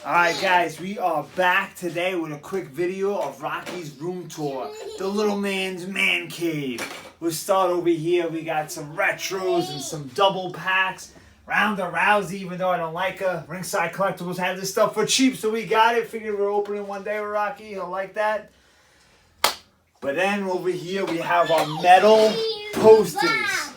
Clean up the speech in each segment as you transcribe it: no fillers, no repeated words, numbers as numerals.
Alright guys, we are back today with a quick video of Rocky's room tour. The little man's man cave. We'll start over here. We got some retros and some double packs. Ronda Rousey, even though I don't like her. Ringside Collectibles had this stuff for cheap, so we got it. Figured we're opening one day with Rocky. He'll like that. But then over here we have our metal posters.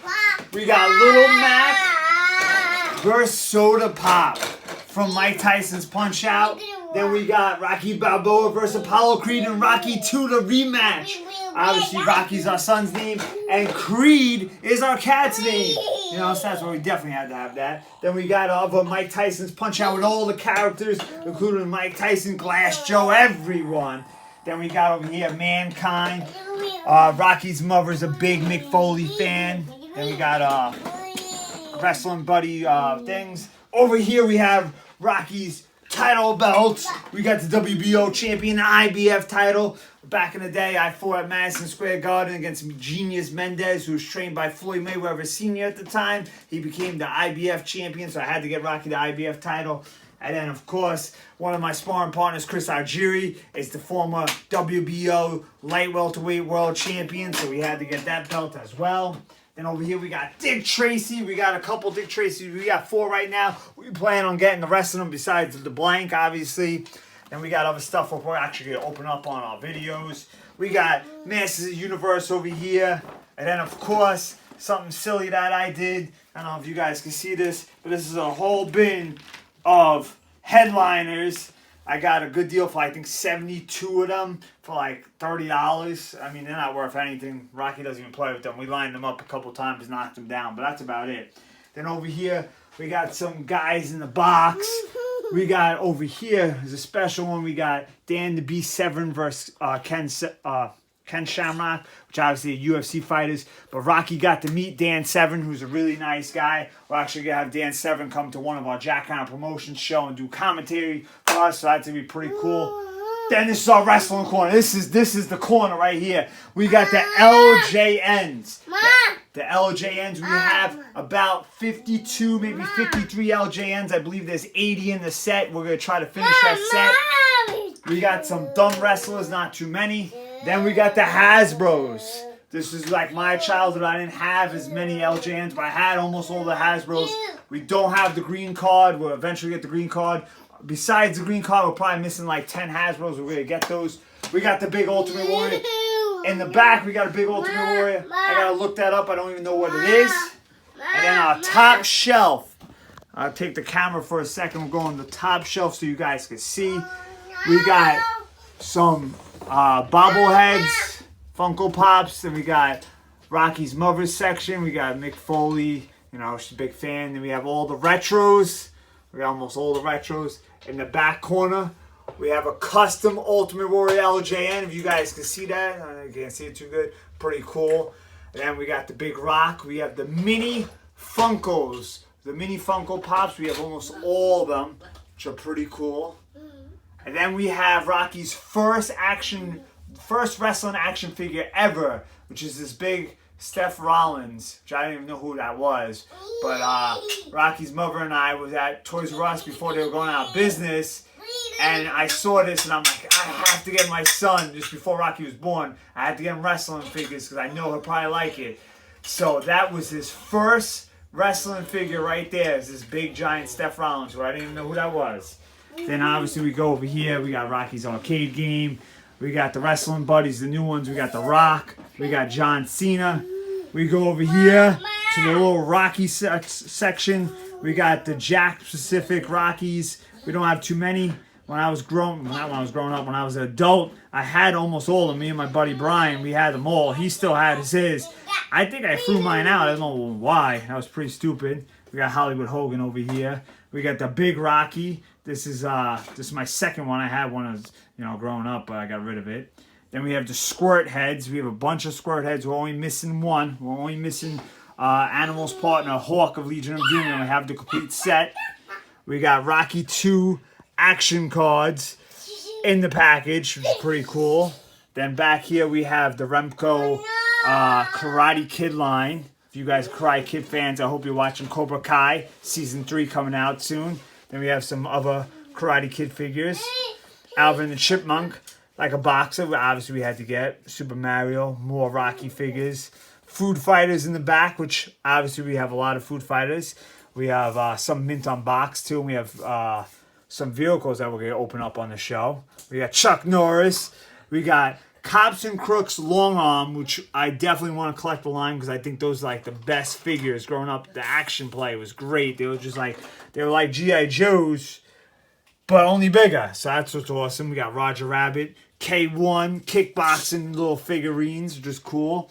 We got Little Mac versus Soda Pop from Mike Tyson's Punch Out. Then we got Rocky Balboa versus Apollo Creed and Rocky 2, the rematch. Obviously, Rocky's our son's name, and Creed is our cat's name. You know, so that's why we definitely had to have that. Then we got over Mike Tyson's Punch Out with all the characters, including Mike Tyson, Glass Joe, everyone. Then we got over here Mankind. Rocky's mother's a big Mick Foley fan. Then we got wrestling buddy things. Over here we have Rocky's title belts. We got the WBO champion, the IBF title. Back in the day, I fought at Madison Square Garden against Genius Mendez, who was trained by Floyd Mayweather Sr. at the time. He became the IBF champion, so I had to get Rocky the IBF title. And then, of course, one of my sparring partners, Chris Algieri, is the former WBO light welterweight world champion, so we had to get that belt as well. Then over here we got Dick Tracy. We got a couple Dick Tracys. We got 4 right now. We plan on getting the rest of them besides the blank, obviously. Then we got other stuff we're actually going to open up on our videos. We got Masters of the Universe over here. And then, of course, something silly that I did. I don't know if you guys can see this, but this is a whole bin of headliners. I got a good deal for, I think, 72 of them for like $30. I mean, they're not worth anything. Rocky doesn't even play with them. We lined them up a couple times, knocked them down, but that's about it. Then over here, we got some guys in the box. We got over here, there's a special one. We got Dan the Beast Severn versus Ken Shamrock, which obviously are UFC fighters. But Rocky got to meet Dan Severn, who's a really nice guy. We're actually going to have Dan Severn come to one of our Jack Hunter Promotions show and do commentary for us, so that's going to be pretty cool. Then this is our wrestling corner. This is the corner right here. We got the LJNs. The LJNs, we have about 52, maybe 53 LJNs. I believe there's 80 in the set. We're going to try to finish that set. We got some dumb wrestlers, not too many. Then we got the Hasbros. This is like my childhood. I didn't have as many LJNs, but I had almost all the Hasbros. We don't have the green card. We'll eventually get the green card. Besides the green card, we're probably missing like 10 Hasbros. We're going to get those. We got the big Ultimate Warrior. In the back, we got a big Ultimate Warrior. I got to look that up. I don't even know what it is. And then our top shelf. I'll take the camera for a second. We'll go on the top shelf so you guys can see. We got some bobbleheads, Funko Pops, and we got Rocky's mother's section. We got Mick Foley, you know, she's a big fan. Then we have all the retros. We got almost all the retros. In the back corner, we have a custom Ultimate Warrior LJN. If you guys can see that, I can't see it too good. Pretty cool. And then we got the big rock. We have the mini Funkos, the mini Funko Pops. We have almost all of them, which are pretty cool. And then we have Rocky's first wrestling action figure ever, which is this big Seth Rollins, which I didn't even know who that was. But Rocky's mother and I was at Toys R Us before they were going out of business. And I saw this and I'm like, I have to get my son, just before Rocky was born, I had to get him wrestling figures because I know he'll probably like it. So that was his first wrestling figure right there. Is this big giant Seth Rollins, who I didn't even know who that was. Then obviously we go over here. We got Rocky's arcade game. We got the wrestling buddies, the new ones. We got The Rock. We got John Cena. We go over here to the little Rocky section. We got the Jack Pacific Rockies. We don't have too many. When I was growing up, when I was an adult, I had almost all of them. Me and my buddy Brian, we had them all. He still had his. I think I threw mine out. I don't know why. That was pretty stupid. We got Hollywood Hogan over here. We got the big Rocky. This is my second one. I had one as growing up, but I got rid of it. Then we have the Squirt Heads. We have a bunch of Squirt Heads. We're only missing one. We're only missing Animal's partner, Hawk of Legion of Doom, and we have the complete set. We got Rocky 2 action cards in the package, which is pretty cool. Then back here we have the Remco Karate Kid line. If you guys are Karate Kid fans, I hope you're watching Cobra Kai Season 3 coming out soon. Then we have some other Karate Kid figures. Alvin the Chipmunk, like a boxer, obviously we had to get. Super Mario, more Rocky figures. Food Fighters in the back, which obviously we have a lot of Food Fighters. We have some mint on box too, and we have some vehicles that we're going to open up on the show. We got Chuck Norris. We got Cops and Crooks Long Arm, which I definitely want to collect the line because I think those are like the best figures. Growing up, the action play was great. They were like G.I. Joes, but only bigger. So that's what's awesome. We got Roger Rabbit, K1, kickboxing little figurines, which is cool.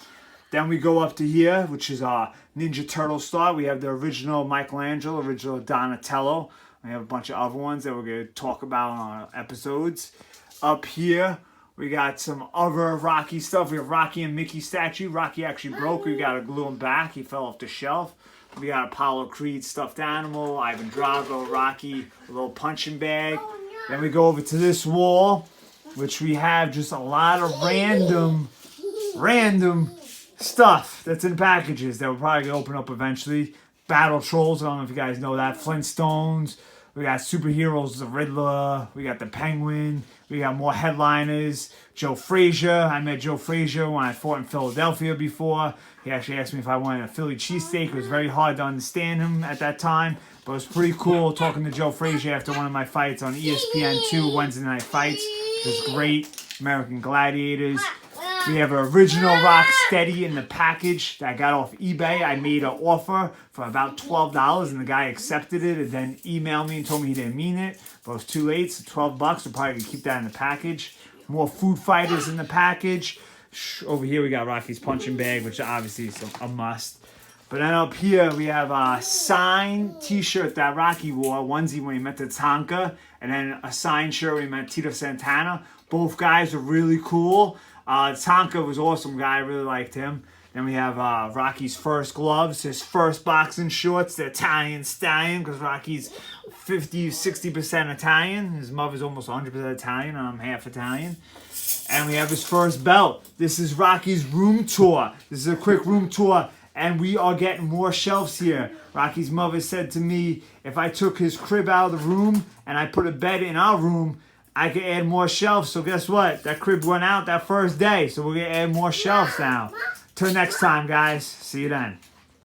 Then we go up to here, which is Ninja Turtle Star. We have the original Michelangelo, original Donatello. We have a bunch of other ones that we're going to talk about on episodes. Up here, we got some other Rocky stuff. We have Rocky and Mickey statue. Rocky actually broke. We got to glue him back. He fell off the shelf. We got Apollo Creed stuffed animal, Ivan Drago, Rocky, a little punching bag. Then we go over to this wall, which we have just a lot of random stuff that's in packages that we're probably going to open up eventually. Battle Trolls, I don't know if you guys know that. Flintstones. We got superheroes, the Riddler. We got the Penguin. We got more headliners. Joe Frazier. I met Joe Frazier when I fought in Philadelphia before. He actually asked me if I wanted a Philly cheesesteak. It was very hard to understand him at that time. But it was pretty cool talking to Joe Frazier after one of my fights on ESPN2 Wednesday Night Fights. It was great. American Gladiators. We have an original Rock Steady in the package that I got off eBay. I made an offer for about $12 and the guy accepted it and then emailed me and told me he didn't mean it. But it was too late, so $12. We're probably going to keep that in the package. More Food Fighters in the package. Over here we got Rocky's punching bag, which obviously is a must. But then up here we have a signed t-shirt that Rocky wore, onesie when he met Tatanka, and then a signed shirt when he met Tito Santana. Both guys are really cool. Tonka was an awesome guy. I really liked him. Then we have Rocky's first gloves, his first boxing shorts, the Italian Stallion, because Rocky's 50-60% Italian. His mother's almost 100% Italian, and I'm half Italian. And we have his first belt. This is Rocky's room tour. This is a quick room tour, and we are getting more shelves here. Rocky's mother said to me, if I took his crib out of the room and I put a bed in our room, I could add more shelves. So guess what? That crib went out that first day. So we're going to add more shelves now. Till next time, guys. See you then.